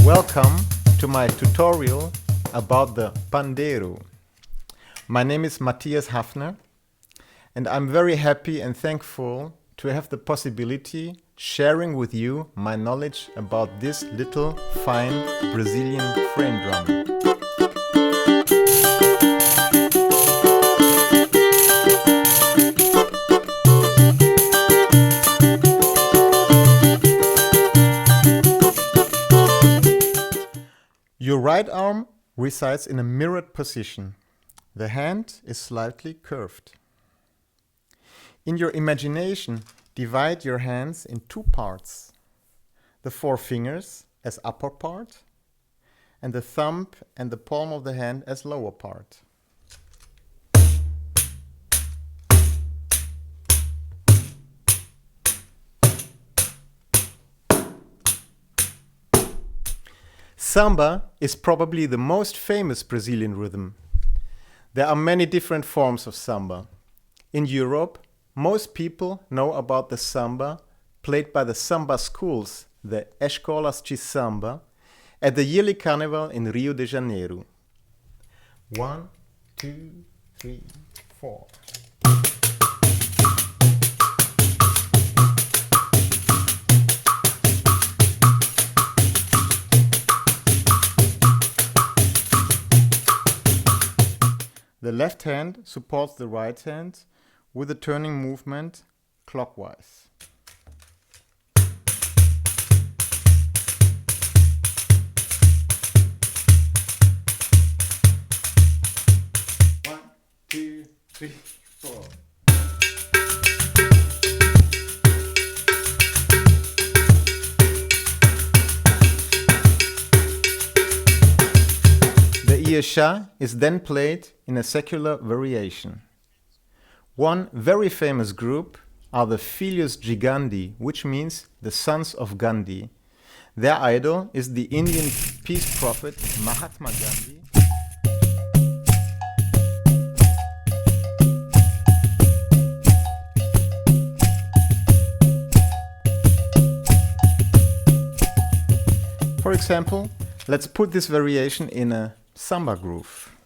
Welcome to my tutorial about the Pandeiro. My name is Matthias Hafner and I'm very happy and thankful to have the possibility sharing with you my knowledge about this little fine Brazilian frame drum. Your right arm resides in a mirrored position. The hand is slightly curved. In your imagination, divide your hands in two parts. The four fingers as upper part and the thumb and the palm of the hand as lower part. Samba is probably the most famous Brazilian rhythm. There are many different forms of samba. In Europe, most people know about the samba played by the samba schools, the escolas de samba, at the yearly carnival in Rio de Janeiro. 1, 2, 3, 4. The left hand supports the right hand with a turning movement clockwise. One, two, three, four. The Isha is then played in a secular variation. One very famous group are the Filhos de Gandhi, which means the sons of Gandhi. Their idol is the Indian peace prophet Mahatma Gandhi. For example, let's put this variation in a samba groove.